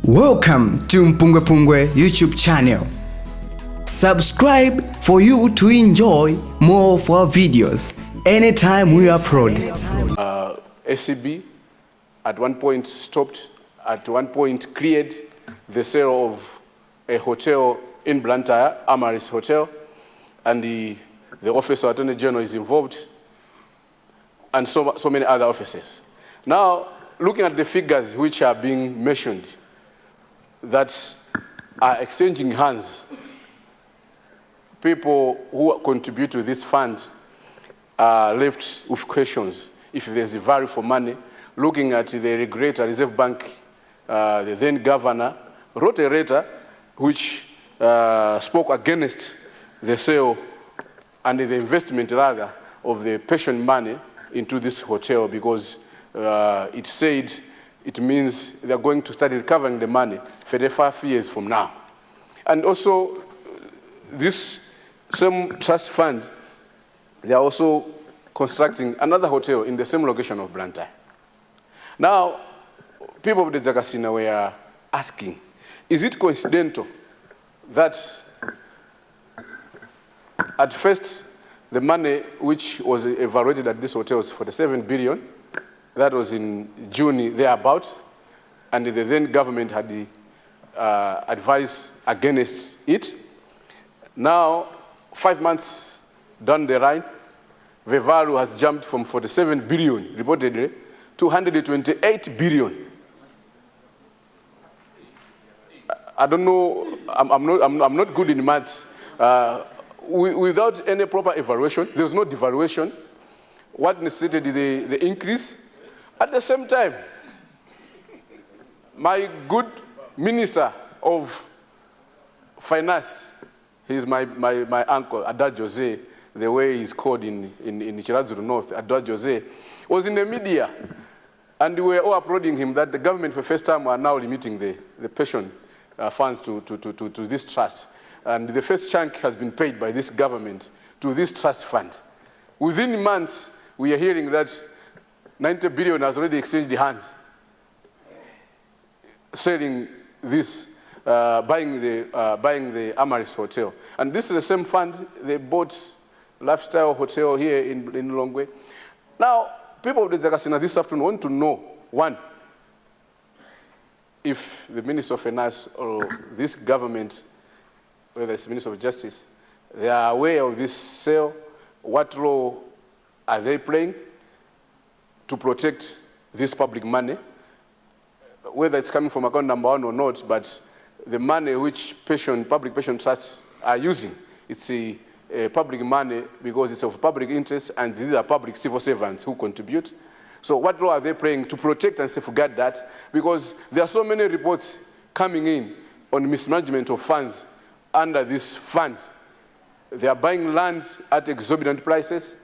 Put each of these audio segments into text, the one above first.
Welcome to MPUNGWE-PUNGWE YouTube channel. Subscribe for you to enjoy more of our videos anytime we upload. SCB at one point stopped, at one point cleared the sale of a hotel in Blantyre, Amaris Hotel, and the Office of Attorney General is involved, and so many other offices. Now, looking at the figures which are being mentioned, that are exchanging hands, people who contribute to this fund are left with questions. If there's a value for money, looking at the regulator, Reserve Bank, the then governor, wrote a letter which spoke against the sale and the investment rather of the pension money into this hotel, because it said it means they're going to start recovering the money 35 years from now. And also, this same trust fund, they are also constructing another hotel in the same location of Blantyre. Now, people of the Jagasina were asking, is it coincidental that at first the money which was evaluated at this hotel was 47 billion, that was in June thereabout, and the then government had advised against it. Now, 5 months down the line, the value has jumped from 47 billion, reportedly, to 128 billion. I don't know, I'm not good in maths. Without any proper evaluation, there's no devaluation. What necessitated the increase? At the same time, my good Minister of Finance, he's my uncle, Adad Jose, the way he's called in Chirazuru North, Adad Jose, was in the media, and we were all applauding him that the government for the first time are now limiting the pension funds to this trust. And the first chunk has been paid by this government to this trust fund. Within months, we are hearing that 90 billion has already exchanged hands, selling this, buying the Amaris Hotel. And this is the same fund they bought Lifestyle Hotel here in Longwe. Now, people of the Jagasina this afternoon want to know, one, if the Minister of Finance or this government, whether it's the Minister of Justice, they are aware of this sale, what role are they playing to protect this public money, whether it's coming from account number 1 or not, but the money which public pension trusts are using, it's a public money because it's of public interest, and these are public civil servants who contribute. So what role are they playing to protect and safeguard that? Because there are so many reports coming in on mismanagement of funds under this fund. They are buying lands at exorbitant prices.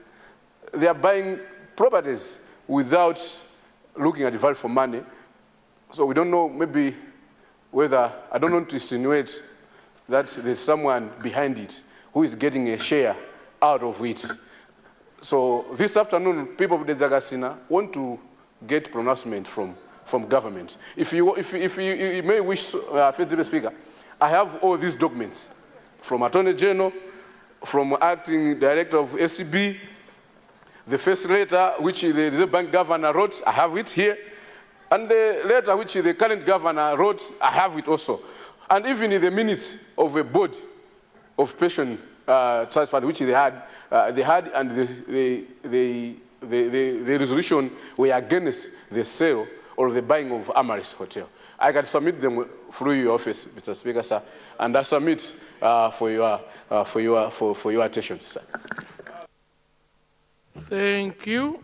They are buying properties without looking at the value for money. So we don't know maybe whether, I don't want to insinuate that there's someone behind it who is getting a share out of it. So this afternoon, people of the Jagasina want to get pronouncement from government. If you may wish, Federal Speaker, I have all these documents from Attorney General, from Acting Director of SCB, the first letter which the Reserve Bank Governor wrote, I have it here, and the letter which the current Governor wrote, I have it also. And even in the minutes of a board of pension trust fund which they had, and the resolution were against the sale or the buying of Amaris Hotel. I can submit them through your office, Mr. Speaker, sir, and I submit for your attention, sir. Thank you.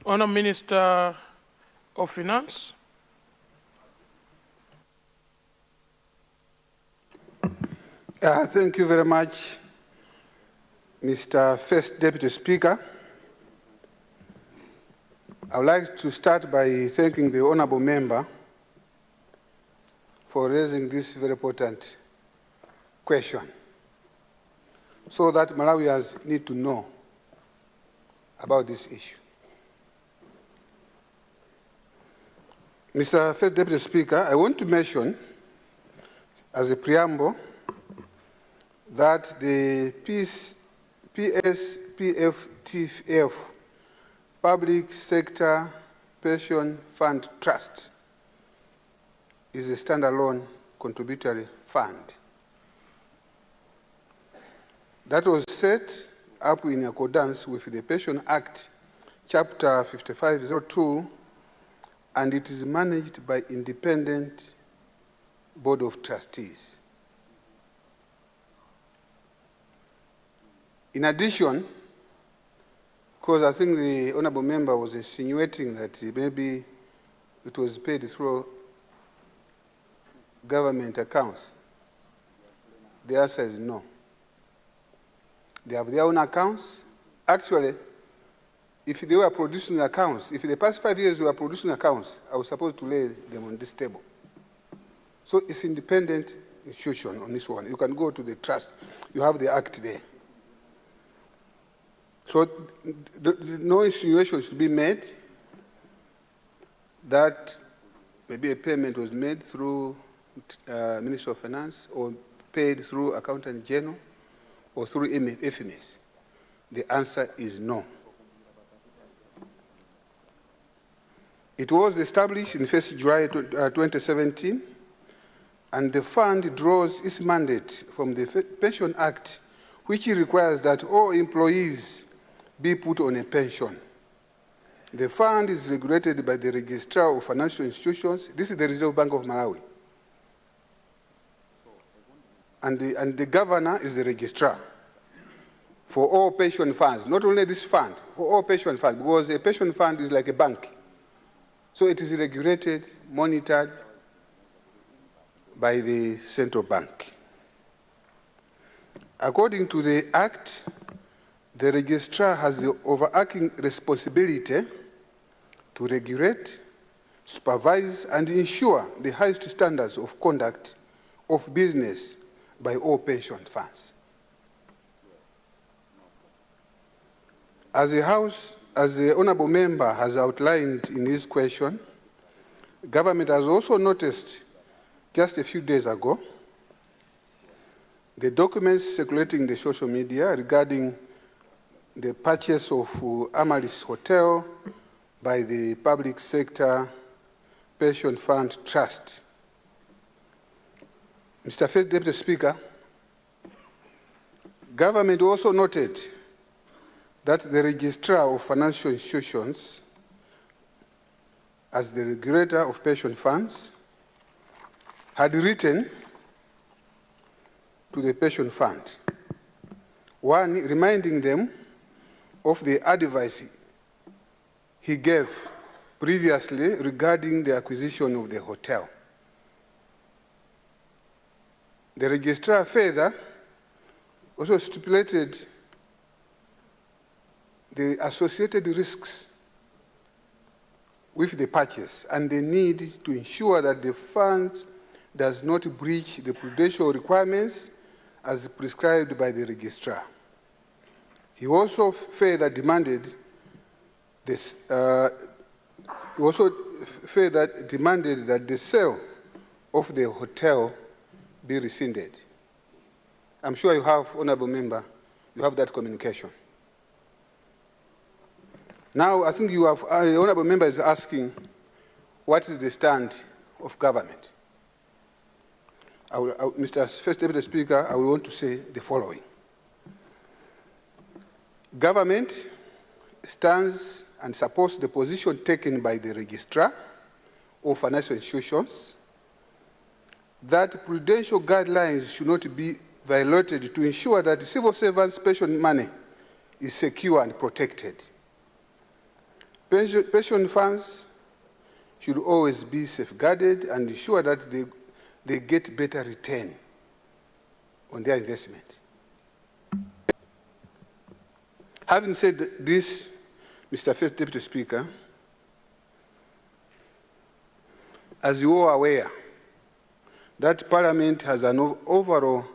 Honourable Minister of Finance. Thank you very much, Mr. First Deputy Speaker. I would like to start by thanking the honourable member for raising this very important question, so that Malawians need to know about this issue. Mr. First Deputy Speaker, I want to mention as a preamble that the PSPFTF, Public Sector Pension Fund Trust, is a standalone contributory fund that was set up in accordance with the Pension Act, Chapter 5502, and it is managed by independent Board of Trustees. In addition, because I think the honorable member was insinuating that maybe it was paid through government accounts, the answer is no. They have their own accounts. Actually, if they were producing accounts, if the past 5 years we were producing accounts, I was supposed to lay them on this table. So it's independent institution on this one. You can go to the trust. You have the act there. So no insinuation should be made that maybe a payment was made through Ministry of Finance or paid through Accountant General or through FMS. The answer is no. It was established in 1st July 2017, and the fund draws its mandate from the Pension Act, which requires that all employees be put on a pension. The fund is regulated by the Registrar of Financial Institutions. This is the Reserve Bank of Malawi. And the governor is the registrar for all pension funds, not only this fund, for all pension funds, because a pension fund is like a bank. So it is regulated, monitored by the central bank. According to the Act, the registrar has the overarching responsibility to regulate, supervise, and ensure the highest standards of conduct of business by all pension funds. As the honorable member has outlined in his question, government has also noticed just a few days ago the documents circulating in the social media regarding the purchase of Amaris Hotel by the Public Sector Pension Fund Trust. Mr. First Deputy Speaker, government also noted that the Registrar of Financial Institutions, as the regulator of pension funds, had written to the pension fund, one, reminding them of the advice he gave previously regarding the acquisition of the hotel. The registrar further also stipulated the associated risks with the purchase and the need to ensure that the fund does not breach the prudential requirements as prescribed by the registrar. He also further demanded this. He also further demanded that the sale of the hotel be rescinded. I'm sure you have, honorable member, you have that communication. Now, I think you have, the honorable member is asking, what is the stand of government? Mr. First Deputy Speaker, I will want to say the following. Government stands and supports the position taken by the registrar of financial institutions that prudential guidelines should not be violated to ensure that civil servants' pension money is secure and protected. Pension funds should always be safeguarded and ensure that they get better return on their investment. Having said this, Mr. First Deputy Speaker, as you are aware, that Parliament has an overall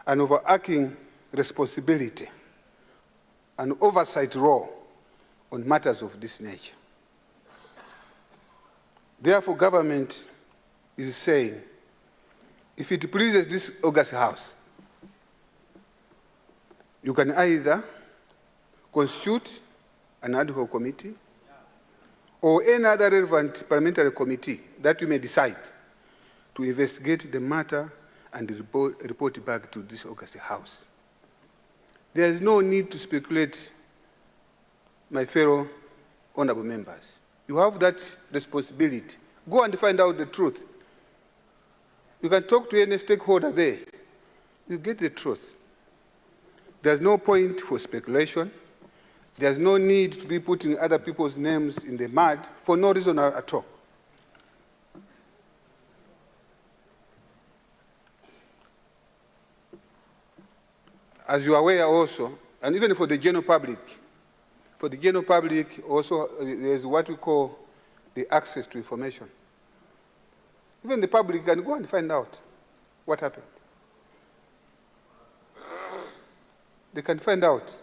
an overarching responsibility, an oversight role on matters of this nature. Therefore, government is saying, if it pleases this August House, you can either constitute an ad hoc committee or any other relevant parliamentary committee that you may decide to investigate the matter and report back to this August House. There is no need to speculate, my fellow honorable members. You have that responsibility. Go and find out the truth. You can talk to any stakeholder there. You get the truth. There's no point for speculation. There's no need to be putting other people's names in the mud for no reason at all. As you are aware also, and even for the general public also there's what we call the access to information. Even the public can go and find out what happened. They can find out.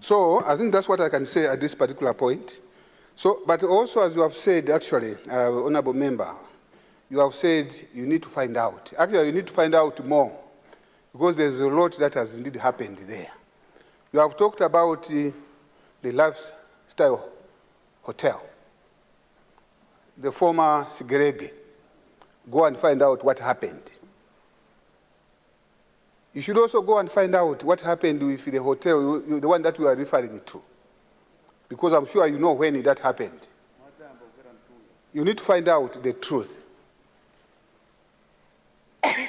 So I think that's what I can say at this particular point. So, but also, as you have said, actually, honorable member, you have said you need to find out. Actually, you need to find out more, because there's a lot that has indeed happened there. You have talked about the lifestyle hotel, the former Sigerege. Go and find out what happened. You should also go and find out what happened with the hotel, the one that we are referring to, because I'm sure you know when that happened. You need to find out the truth. I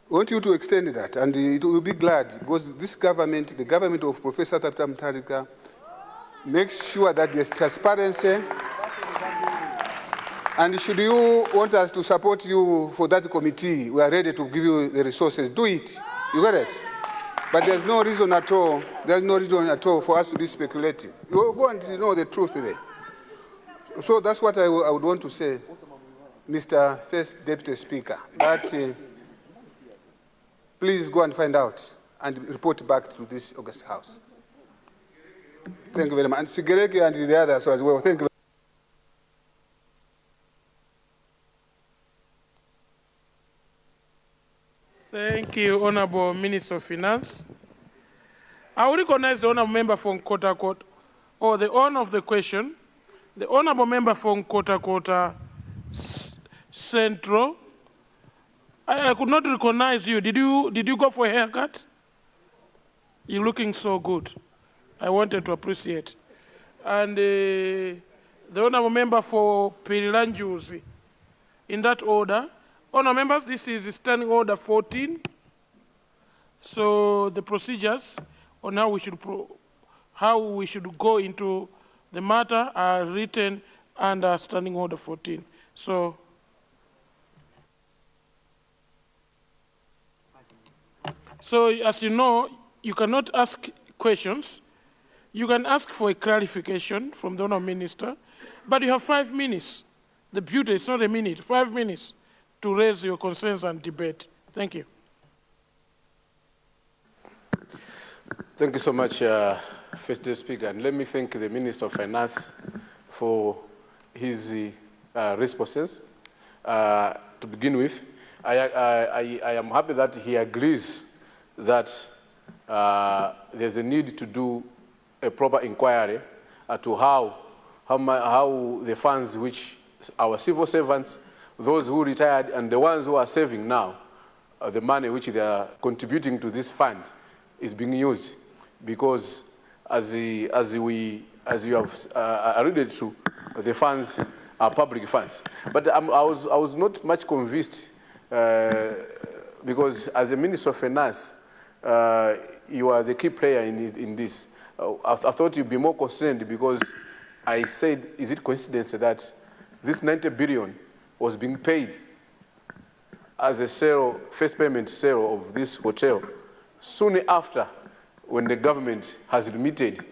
want you to extend that, and it will be glad, because this government, the government of Professor Tata Mutharika, makes sure that there's transparency. And should you want us to support you for that committee, we are ready to give you the resources. Do it. You get it? But there's no reason at all. There's no reason at all for us to be speculating. You go and know the truth there. So that's what I would want to say, Mr. First Deputy Speaker, that please go and find out and report back to this August House. Thank you very much. And Sigereke and the others as well. Thank you. Thank you, Honorable Minister of Finance. I will recognize the Honorable Member from Kota Kota, or the owner of the question, the Honorable Member from Kota Kota Central. I could not recognize you. Did you go for a haircut? You're looking so good. I wanted to appreciate. And the Honorable Member for Pirilanjuzi. In that order. Honourable members, this is Standing Order 14. So the procedures on how we should go into the matter are written under Standing Order 14. So as you know, you cannot ask questions. You can ask for a clarification from the Honourable Minister, but you have 5 minutes. The beauty is not a minute, 5 minutes to raise your concerns and debate. Thank you. Thank you so much, First Deputy Speaker. And let me thank the Minister of Finance for his responses. To begin with, I am happy that he agrees that there's a need to do a proper inquiry to how the funds which our civil servants, those who retired and the ones who are saving now, the money which they are contributing to this fund is being used, because as you have alluded to, the funds are public funds. But I was not much convinced, because as a Minister of Finance, you are the key player in this. I thought you'd be more concerned, because I said, is it coincidence that this 90 billion was being paid as a first payment sale of this hotel soon after, when the government has remitted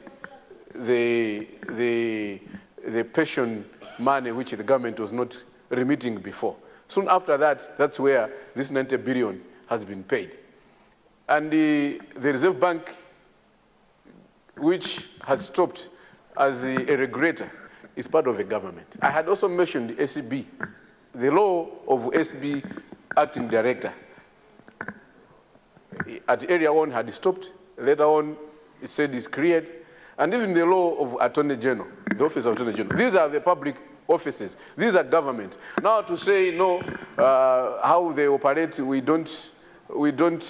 the pension money which the government was not remitting before. Soon after that, that's where this 90 billion has been paid. And the Reserve Bank, which has stopped as a regulator, is part of the government. I had also mentioned the SB, the law of SB acting director. At area 1 had stopped, later on it said it's cleared, and even the law of Attorney General, the Office of Attorney General. These are the public offices. These are government. Now to say no, how they operate, we don't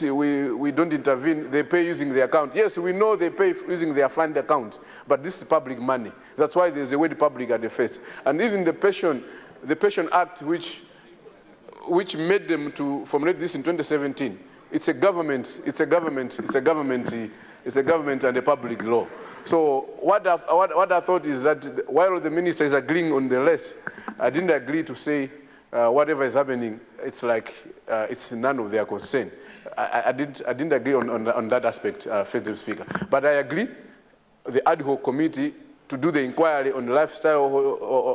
intervene. They pay using their account. Yes, we know they pay using their fund account, but this is public money. That's why there's a word public at the first. And even the Pension Act, which made them to formulate this in 2017, it's a government and a public law. So what I thought is that while the minister is agreeing on the list, I didn't agree to say whatever is happening, it's like it's none of their concern. I didn't agree on that aspect, First Speaker. But I agree the ad hoc committee to do the inquiry on lifestyle,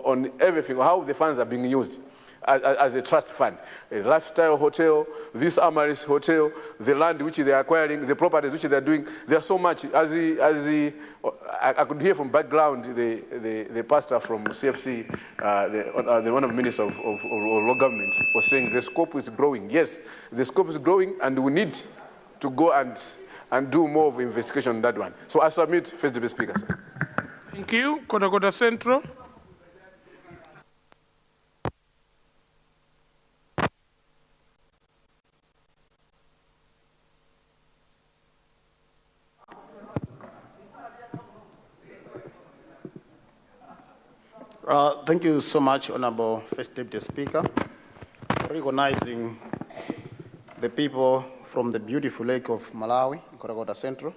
on everything, how the funds are being used as a trust fund. A lifestyle hotel, this Amaris hotel, the land which they are acquiring, the properties which they are doing, there's so much. I could hear from background the pastor from CFC, the one of the ministers of law government was saying the scope is growing. Yes, the scope is growing and we need to go and do more of investigation on that one. So I submit, First Deputy Speaker, sir. Thank you. Kota Central. Thank you so much, Honorable First Deputy Speaker, for recognizing the people from the beautiful lake of Malawi, Kota Central,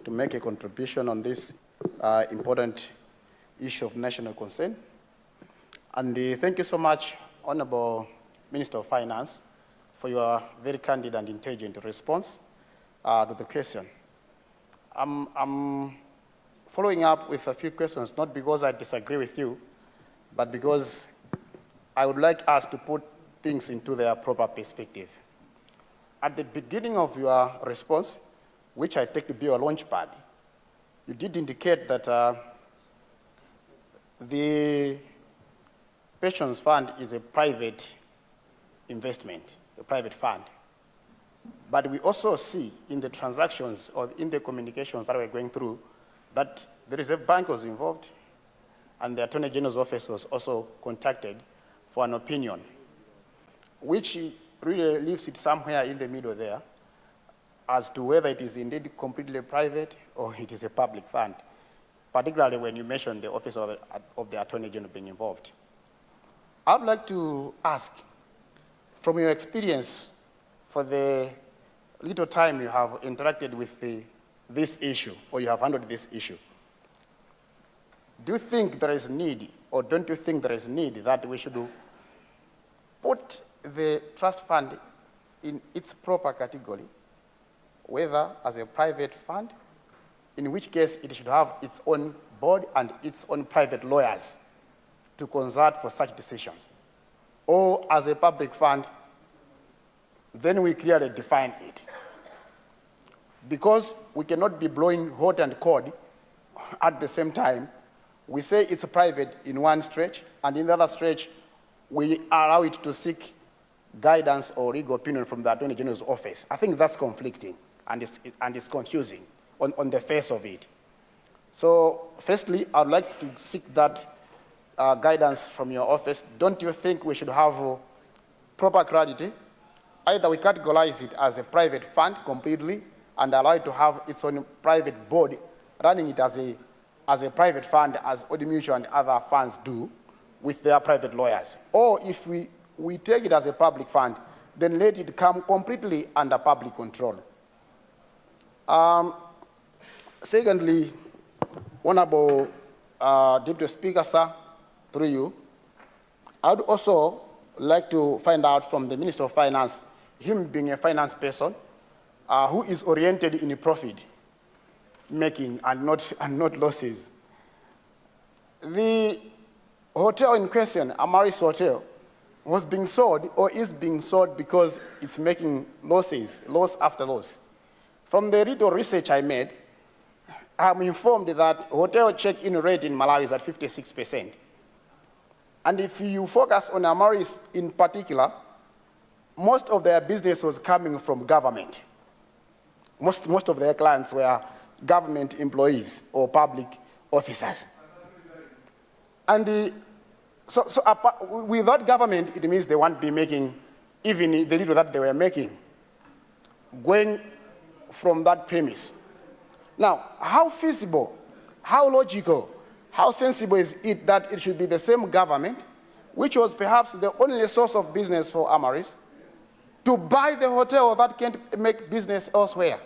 to make a contribution on this important issue of national concern. And thank you so much, Honorable Minister of Finance, for your very candid and intelligent response to the question. I'm following up with a few questions, not because I disagree with you, but because I would like us to put things into their proper perspective. At the beginning of your response, which I take to be a launchpad, you did indicate that the pensions fund is a private investment, a private fund. But we also see in the transactions or in the communications that we're going through that there is a bank was involved, and the Attorney General's office was also contacted for an opinion, which really leaves it somewhere in the middle there as to whether it is indeed completely private or it is a public fund, particularly when you mention the office of the Attorney General being involved. I'd like to ask, from your experience for the little time you have interacted with this issue, or you have handled this issue, do you think there is need, or don't you think there is need that we should put the trust fund in its proper category, whether as a private fund, in which case it should have its own board and its own private lawyers to consult for such decisions, or as a public fund, then we clearly define it. Because we cannot be blowing hot and cold at the same time. We say it's private in one stretch, and in the other stretch, we allow it to seek guidance or legal opinion from the Attorney General's office. I think that's conflicting, and it's confusing on the face of it. So, firstly, I'd like to seek that guidance from your office. Don't you think we should have proper clarity? Either we categorize it as a private fund completely and allow it to have its own private board running it as a private fund, as Odi Mutual and other funds do with their private lawyers. Or if we take it as a public fund, then let it come completely under public control. Secondly, Honorable Deputy Speaker, sir, through you, I would also like to find out from the Minister of Finance, him being a finance person, who is oriented in profit making and not losses. The hotel in question, Amaris Hotel, was being sold or is being sold because it's making losses, loss after loss. From the little research I made, I'm informed that hotel check-in rate in Malawi is at 56%. And if you focus on Amaris in particular, most of their business was coming from government. Most of their clients were government employees or public officers. And without government, it means they won't be making even the little that they were making, going from that premise. Now, how feasible, how logical, how sensible is it that it should be the same government, which was perhaps the only source of business for Amaris, to buy the hotel that can't make business elsewhere?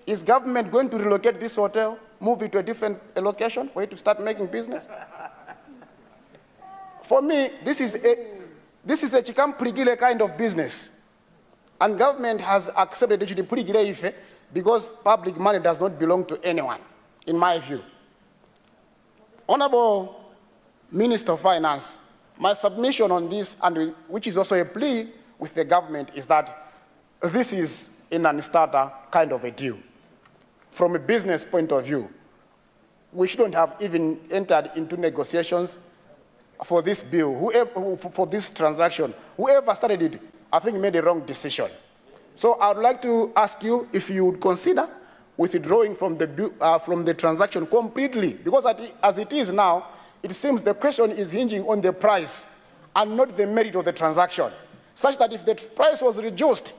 Is government going to relocate this hotel, move it to a different location for it to start making business? For me, this is a chikampurigile kind of business. And government has accepted it to purigile ife because public money does not belong to anyone, in my view. Honorable Minister of Finance, my submission on this, and which is also a plea with the government, is that this is a non-starter kind of a deal. From a business point of view, we shouldn't have even entered into negotiations for this bill, for this transaction. Whoever started it, I think made a wrong decision. So I would like to ask you if you would consider withdrawing from the transaction completely, because as it is now, it seems the question is hinging on the price and not the merit of the transaction, such that if the price was reduced,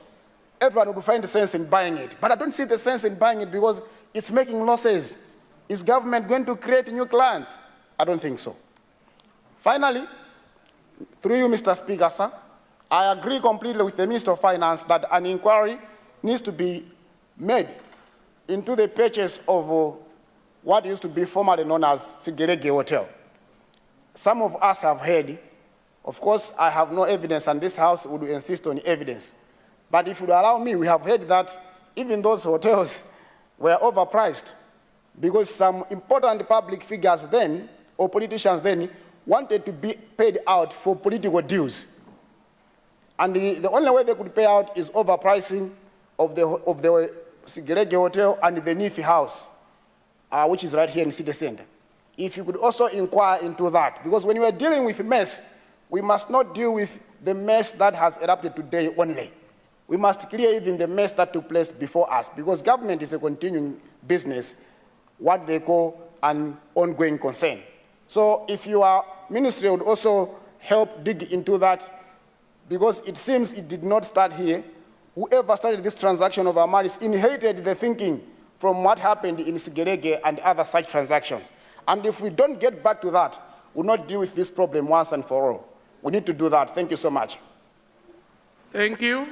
everyone would find sense in buying it. But I don't see the sense in buying it because it's making losses. Is government going to create new clients? I don't think so. Finally, through you, Mr. Speaker, sir, I agree completely with the Minister of Finance that an inquiry needs to be made into the purchase of what used to be formerly known as Sigerege Hotel. Some of us have heard, of course, I have no evidence, and this House would insist on evidence. But if you would allow me, we have heard that even those hotels were overpriced because some important public figures then, or politicians then, wanted to be paid out for political deals. And the only way they could pay out is overpricing of the Sigerege Hotel and the Nifi House, which is right here in City Center. If you could also inquire into that, because when we are dealing with mess, we must not deal with the mess that has erupted today only. We must clear even the mess that took place before us, because government is a continuing business, what they call an ongoing concern. So if your ministry would also help dig into that, because it seems it did not start here. Whoever started this transaction of Amaris inherited the thinking from what happened in Sigerege and other such transactions. And if we don't get back to that, we'll not deal with this problem once and for all. We need to do that. Thank you so much. Thank you.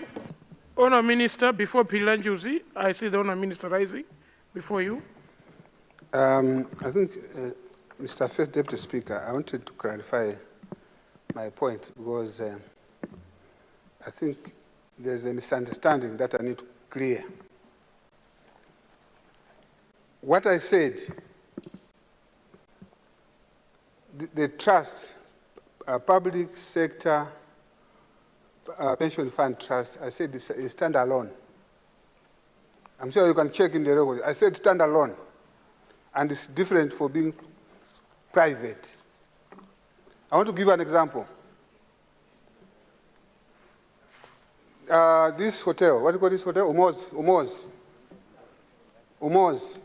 Honour Minister, before Pilanjuzi, I see the Honour Minister rising before you. I think, Mr. First Deputy Speaker, I wanted to clarify my point because I think there's a misunderstanding that I need to clear. What I said, the trust, public sector pension fund trust, I said it's standalone. I'm sure you can check in the record. I said standalone, and it's different for being private. I want to give you an example. This hotel, what do you call this hotel? Umoz.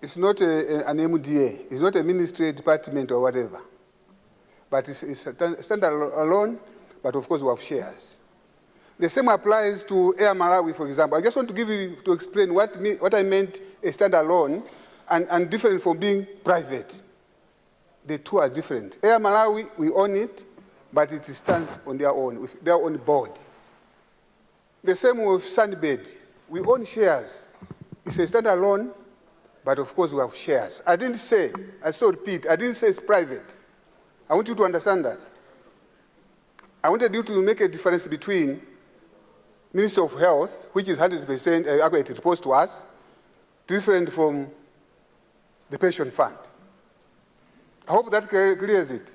It's not an MDA. It's not a ministry department or whatever. But it's standalone, but of course we have shares. The same applies to Air Malawi, for example. I just want to give you, to explain what I meant a standalone and different from being private. The two are different. Air Malawi, we own it, but it stands on their own, with their own board. The same with Sunbed. We own shares. It's a standalone, but of course we have shares. I didn't say, I still repeat, I didn't say it's private. I want you to understand that. I wanted you to make a difference between Ministry of Health, which is 100% accurate, it reports to us, different from the pension fund. I hope that clears it.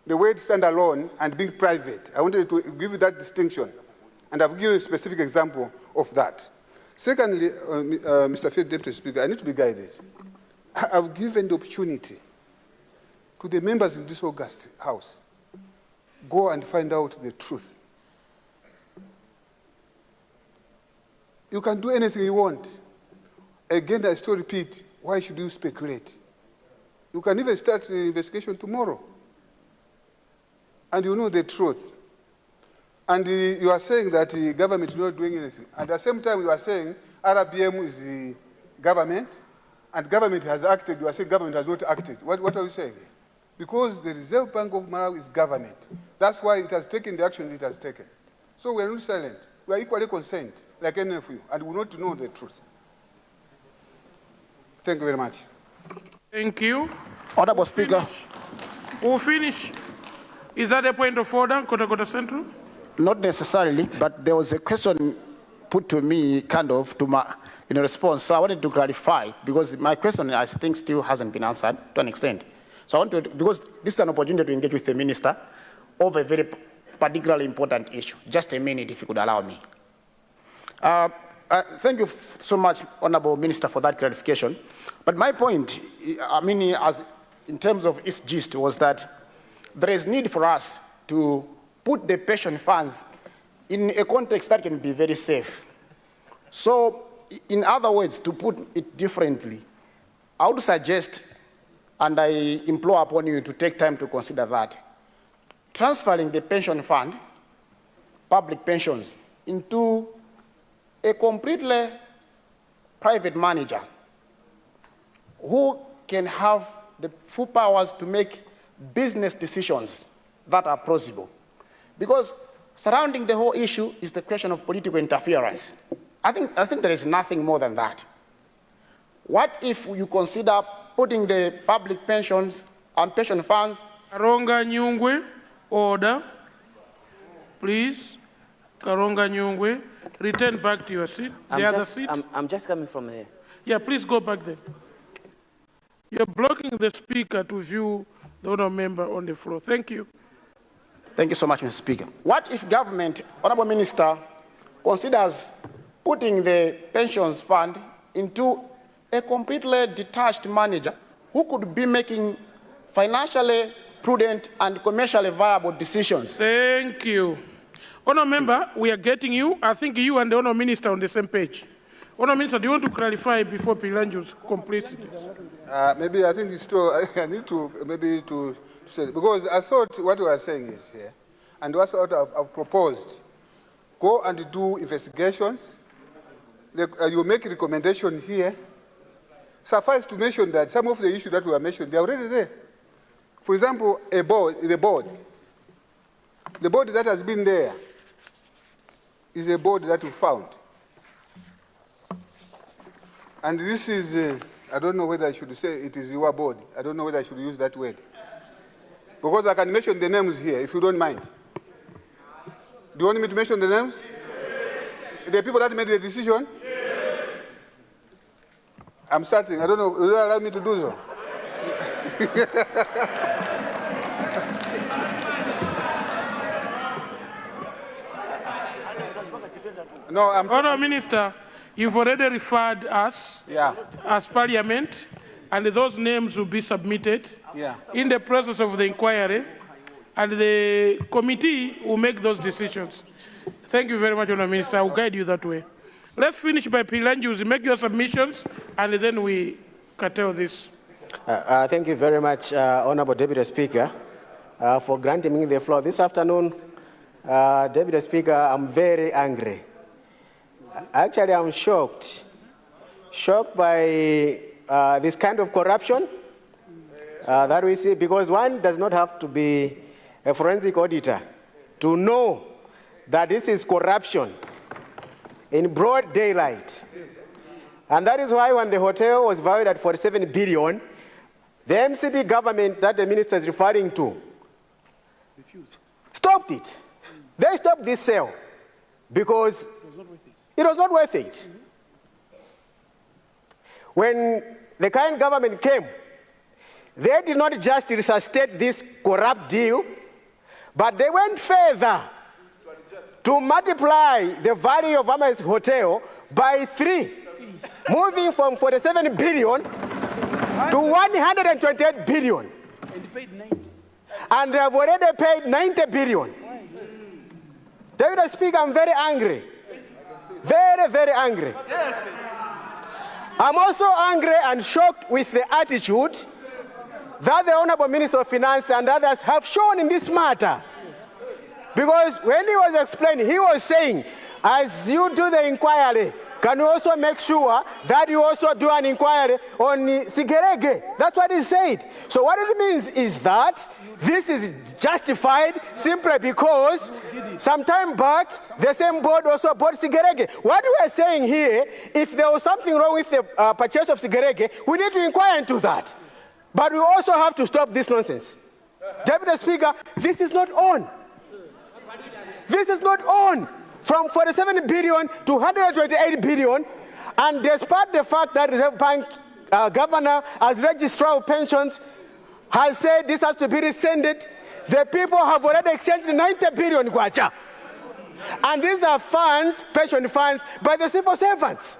The word standalone and being private. I wanted to give you that distinction. And I've given a specific example of that. Secondly, Mr. Field Deputy Speaker, I need to be guided. I've given the opportunity to the members in this august House, go and find out the truth. You can do anything you want. Again, I still repeat, why should you speculate? You can even start the investigation tomorrow. And you know the truth. And you are saying that the government is not doing anything. At the same time, you are saying RBM is the government, and government has acted. You are saying government has not acted. What are you saying? Because the Reserve Bank of Malawi is government. That's why it has taken the action it has taken. So we are not silent. We are equally concerned, like any of you, and we want to know the truth. Thank you very much. Thank you. Honorable Speaker. We'll finish. Is that a point of order, Kota Central? Not necessarily, but there was a question put to me, kind of, in a response. So I wanted to clarify, because my question, I think, still hasn't been answered to an extent. So I want to, because this is an opportunity to engage with the minister over a very particularly important issue. Just a minute, if you could allow me. Thank you so much, Honorable Minister, for that clarification. But my point, in terms of its gist, was that there is need for us to put the pension funds in a context that can be very safe. So, in other words, to put it differently, I would suggest, and I implore upon you to take time to consider that, transferring the pension fund, public pensions, into a completely private manager who can have the full powers to make business decisions that are plausible. Because surrounding the whole issue is the question of political interference. I think there is nothing more than that. What if you consider putting the public pensions and pension funds? Karonga Nyungwe, order. Please, Karonga Nyungwe, return back to your seat. The other seat. I'm just coming from here. Yeah, please go back there. You're blocking the speaker to view the honourable member on the floor. Thank you. Thank you so much, Mr. Speaker. What if government, Honourable Minister, considers putting the pensions fund into a completely detached manager who could be making financially prudent and commercially viable decisions? Thank you. Honourable member, we are getting you. I think you and the Honourable Minister are on the same page. Honourable Minister, do you want to clarify before Pilanju completes it? Maybe I think it's still, I need to maybe to say, because I thought what we are saying is here, and what I've proposed, go and do investigations, you make a recommendation here. Suffice to mention that some of the issues that were mentioned, they're already there. For example, the board that has been there is a board that we found. And this is, I don't know whether I should say it is your board. I don't know whether I should use that word. Because I can mention the names here, if you don't mind. Do you want me to mention the names? Yes. The people that made the decision? Yes. I'm starting. I don't know. Will you allow me to do so? No, Honourable Minister, you've already referred us as Parliament, and those names will be submitted in the process of the inquiry, and the committee will make those decisions. Thank you very much, Honourable Minister. I will guide you that way. Let's finish by Pilanju. Make your submissions, and then we curtail this. Thank you very much, Honourable Deputy Speaker, for granting me the floor this afternoon. Deputy Speaker, I'm very angry. Actually, I'm shocked by this kind of corruption that we see, because one does not have to be a forensic auditor to know that this is corruption in broad daylight. And that is why when the hotel was valued at 47 billion, the MCB government that the minister is referring to stopped it. They stopped this sale because it was not worth it. When the current government came, they did not just resuscitate this corrupt deal, but they went further to multiply the value of Ama's hotel by 3, moving from 47 billion to 128 billion. And they have already paid 90 billion. Deputy Speaker, I'm very angry. Very, very angry. I'm also angry and shocked with the attitude that the Honorable Minister of Finance and others have shown in this matter. Because when he was explaining, he was saying, as you do the inquiry, can you also make sure that you also do an inquiry on Sigerege? That's what he said. So what it means is that this is justified simply because some time back, the same board also bought Sigerege. What we are saying here, if there was something wrong with the purchase of Sigerege, we need to inquire into that. But we also have to stop this nonsense. Deputy Speaker, this is not on. This is not on. From 47 billion to 128 billion, and despite the fact that the Reserve Bank governor, as registrar of pensions, has said this has to be rescinded, the people have already exchanged 90 billion kwacha. And these are funds, pension funds, by the civil servants.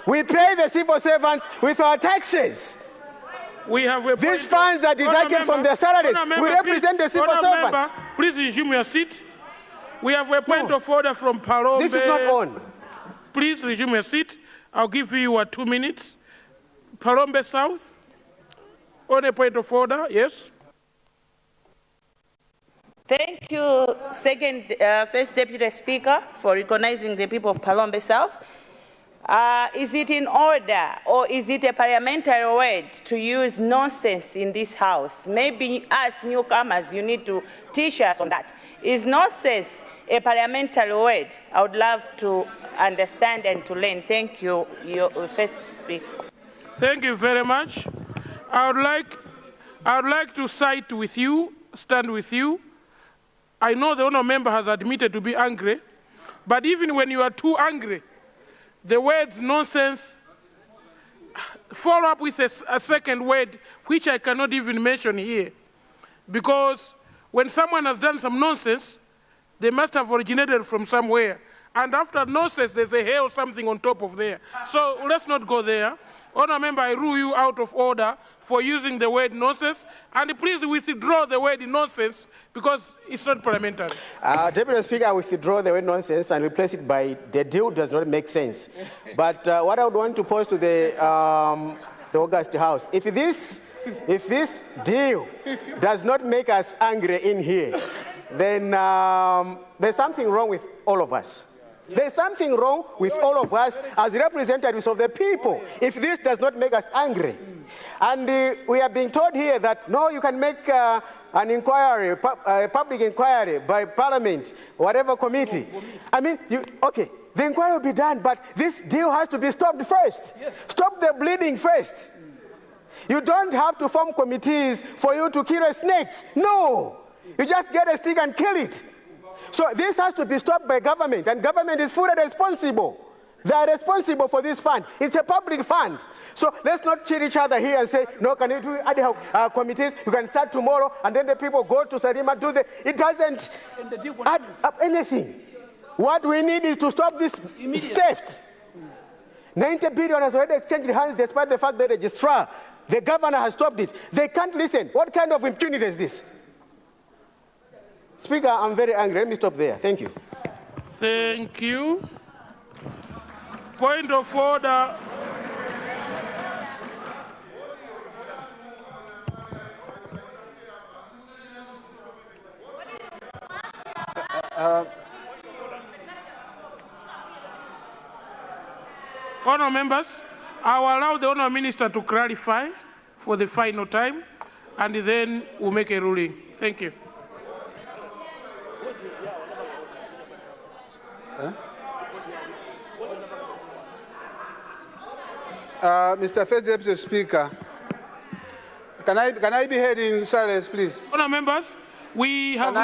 We pay the civil servants with our taxes. We have a These funds are deducted from their salaries. We represent the civil servants. Please resume your seat. We have a point of order from Palombe. This is not on. Please resume your seat. I'll give you 2 minutes. Palombe South, on a point of order, yes. Thank you, First Deputy Speaker, for recognizing the people of Palombe South. Is it in order, or is it a parliamentary word to use nonsense in this house? Maybe as newcomers, you need to teach us on that. Is nonsense a parliamentary word? I would love to understand and to learn. Thank you, your first speaker. Thank you very much. I would like to side with you, stand with you. I know the honourable member has admitted to be angry, but even when you are too angry, the words nonsense follow up with a second word, which I cannot even mention here. Because when someone has done some nonsense, they must have originated from somewhere. And after nonsense, there's a hell something on top of there. So let's not go there. Honourable member, I rule you out of order for using the word nonsense. And please withdraw the word nonsense because it's not parliamentary. Deputy Speaker, I withdraw the word nonsense and replace it by the deal does not make sense. But what I would want to pose to the August House, if this deal does not make us angry in here, then there's something wrong with all of us. There's something wrong with all of us as representatives of the people if this does not make us angry. And we are being told here that, no, you can make an inquiry, a public inquiry by Parliament, whatever committee. I mean, okay, the inquiry will be done, but this deal has to be stopped first. Yes. Stop the bleeding first. You don't have to form committees for you to kill a snake. No, you just get a stick and kill it. So this has to be stopped by government, and government is fully responsible. They are responsible for this fund. It's a public fund. So let's not cheat each other here and say, no, can you do ad hoc committees? You can start tomorrow, and then the people go to Sarima, do the... It doesn't add up anything. What we need is to stop this theft. 90 billion has already exchanged hands despite the fact that the registrar, the governor has stopped it. They can't listen. What kind of impunity is this? Speaker, I'm very angry. Let me stop there. Thank you. Thank you. Point of order. Honour members, I will allow the Honour Minister to clarify for the final time, and then we'll make a ruling. Thank you. Mr. First Deputy Speaker, can I be heard in silence, please? Honour members, we have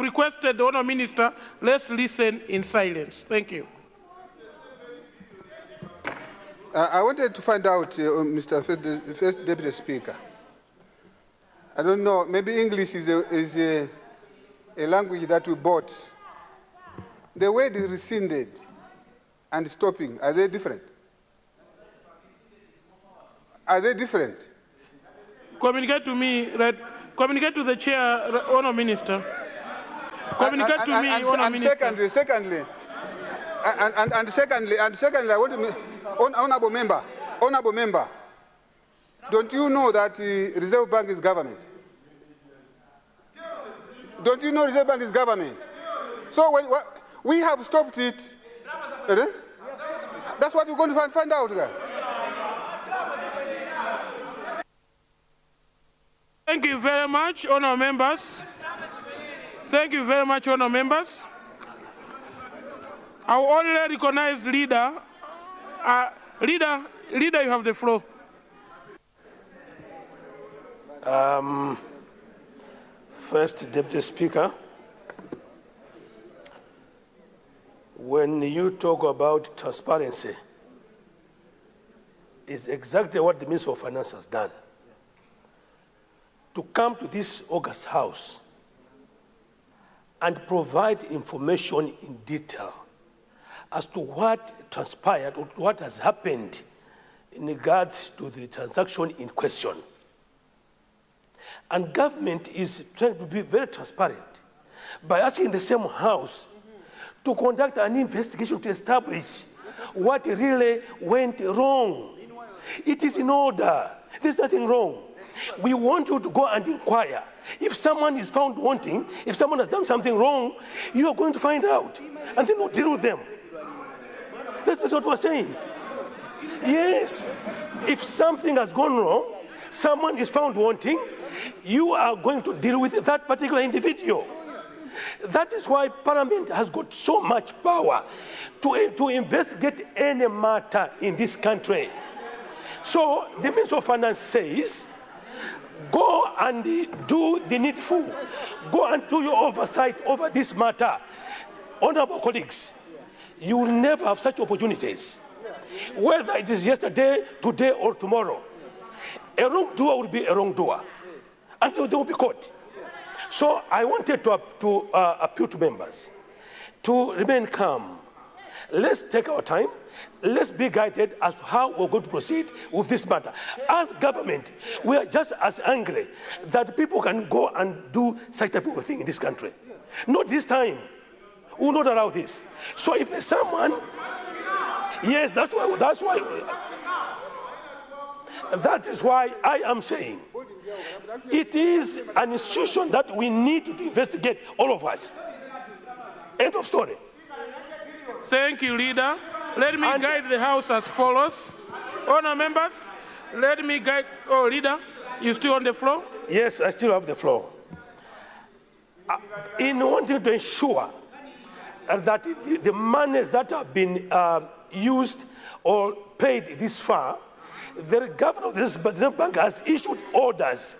requested the Honour Minister, let's listen in silence. Thank you. I wanted to find out, Mr. First Deputy Speaker. I don't know, maybe English is a language that we bought. The word is rescinded. and stopping, are they different? Are they different? Communicate to me, right? Communicate to the chair, Honour Minister. Communicate to me, Honour Minister. Secondly, I want to, honourable member, don't you know that the Reserve Bank is government? Don't you know Reserve Bank is government? So when we have stopped it, that's what you're going to find out, guys. Thank you very much, honour members. Thank you very much, honour members. I will only recognize leader. Leader, you have the floor. First, Deputy Speaker, when you talk about transparency, it's exactly what the Minister of Finance has done. To come to this August House and provide information in detail as to what transpired or what has happened in regards to the transaction in question. And government is trying to be very transparent by asking the same House to conduct an investigation to establish what really went wrong. It is in order. There's nothing wrong. We want you to go and inquire. If someone is found wanting, if someone has done something wrong, you are going to find out, and then we'll deal with them. That's what we're saying. Yes, if something has gone wrong, someone is found wanting, you are going to deal with that particular individual. That is why Parliament has got so much power to investigate any matter in this country. So the Minister of Finance says, go and do the needful. Go and do your oversight over this matter. Honorable colleagues, you will never have such opportunities. Whether it is yesterday, today, or tomorrow, a wrongdoer will be a wrongdoer, and they will be caught. So I wanted to appeal to members to remain calm. Let's take our time. Let's be guided as to how we're going to proceed with this matter. As government, we are just as angry that people can go and do such type of thing in this country. Not this time. We will not allow this. So if there's someone, yes, that is why I am saying it is an institution that we need to investigate, all of us. End of story. Thank you, leader. Let me guide the House as follows. Honour members, let me guide. Oh, leader, you still on the floor? Yes, I still have the floor. In wanting to ensure that the monies that have been used or paid this far, the governor of the Reserve Bank has issued orders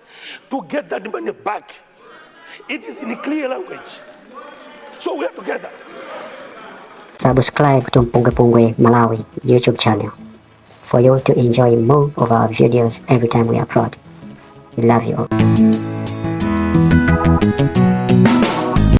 to get that money back. It is in clear language. So we are together. Subscribe to MPUNGWE-PUNGWE Malawi YouTube channel for you to enjoy more of our videos every time we upload. We love you all.